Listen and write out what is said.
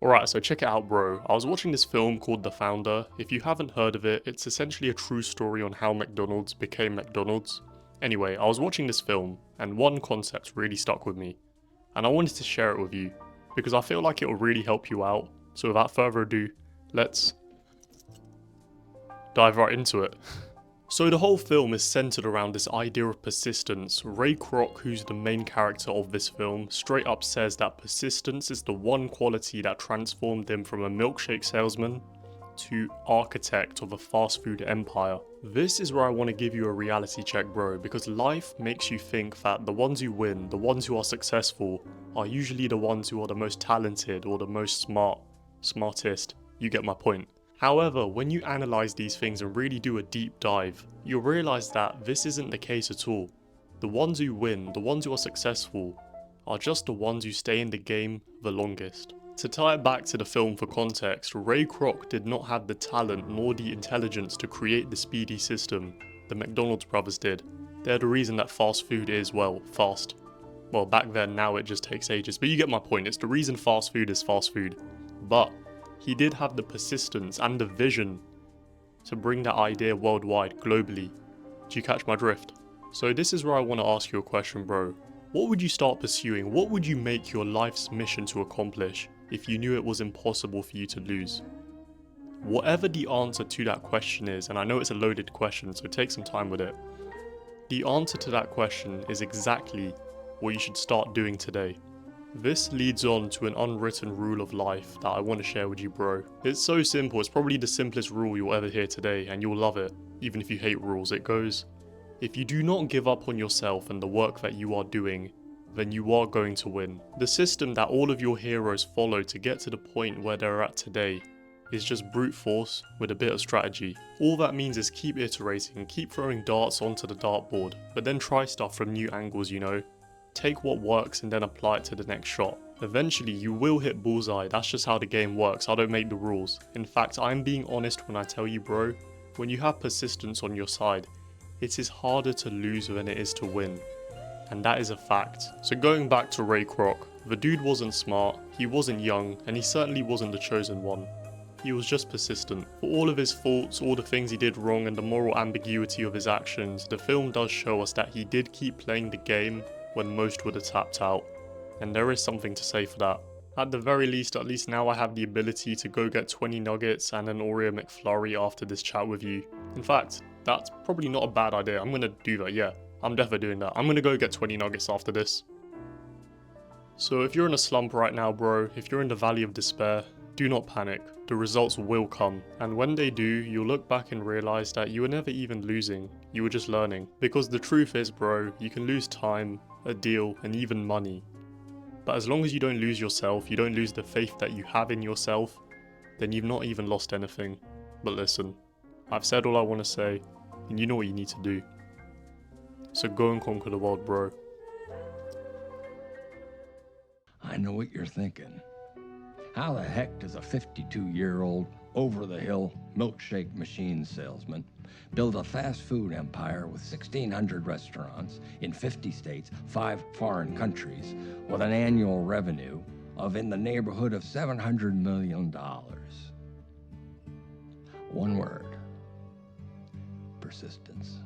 Alright, so check it out, bro. I was watching this film called The Founder. If you haven't heard of it, it's essentially a true story on how McDonald's became McDonald's. Anyway, I was watching this film, and one concept really stuck with me. And I wanted to share it with you, because I feel like it will really help you out. So without further ado, let's dive right into it. So the whole film is centered around this idea of persistence. Ray Kroc, who's the main character of this film, straight up says that persistence is the one quality that transformed him from a milkshake salesman to architect of a fast food empire. This is where I want to give you a reality check, bro, because life makes you think that the ones who win, the ones who are successful, are usually the ones who are the most talented or the most smartest. You get my point. However, when you analyze these things and really do a deep dive, you'll realize that this isn't the case at all. The ones who win, the ones who are successful, are just the ones who stay in the game the longest. To tie it back to the film for context, Ray Kroc did not have the talent nor the intelligence to create the speedy system. The McDonald's brothers did. They're the reason that fast food is, well, fast. Well, back then, now it just takes ages, but you get my point. It's the reason fast food is fast food. But he did have the persistence and the vision to bring that idea worldwide, globally. Do you catch my drift? So this is where I want to ask you a question, bro. What would you start pursuing? What would you make your life's mission to accomplish if you knew it was impossible for you to lose? Whatever the answer to that question is, and I know it's a loaded question, so take some time with it. The answer to that question is exactly what you should start doing today. This leads on to an unwritten rule of life that I want to share with you, bro. It's so simple, it's probably the simplest rule you'll ever hear today, and you'll love it, even if you hate rules. It goes, if you do not give up on yourself and the work that you are doing, then you are going to win. The system that all of your heroes follow to get to the point where they're at today is just brute force with a bit of strategy. All that means is keep iterating, keep throwing darts onto the dartboard, but then try stuff from new angles, you know? Take what works and then apply it to the next shot. Eventually you will hit bullseye, that's just how the game works, I don't make the rules. In fact, I'm being honest when I tell you, bro, when you have persistence on your side, it is harder to lose than it is to win. And that is a fact. So going back to Ray Kroc, the dude wasn't smart, he wasn't young, and he certainly wasn't the chosen one. He was just persistent. For all of his faults, all the things he did wrong, and the moral ambiguity of his actions, the film does show us that he did keep playing the game when most would have tapped out, and there is something to say for that. At the very least, at least now I have the ability to go get 20 nuggets and an Oreo McFlurry after this chat with you. In fact, that's probably not a bad idea. I'm gonna do that, yeah. I'm definitely doing that. I'm gonna go get 20 nuggets after this. So if you're in a slump right now, bro, if you're in the valley of despair, do not panic. The results will come, and when they do, you'll look back and realize that you were never even losing, you were just learning. Because the truth is, bro, you can lose time, a deal, and even money. But as long as you don't lose yourself, you don't lose the faith that you have in yourself, then you've not even lost anything. But listen, I've said all I want to say, and you know what you need to do. So go and conquer the world, bro. I know what you're thinking. How the heck does a 52-year-old, over-the-hill milkshake machine salesman build a fast food empire with 1,600 restaurants in 50 states, 5 foreign countries, with an annual revenue of in the neighborhood of $700 million? One word: persistence.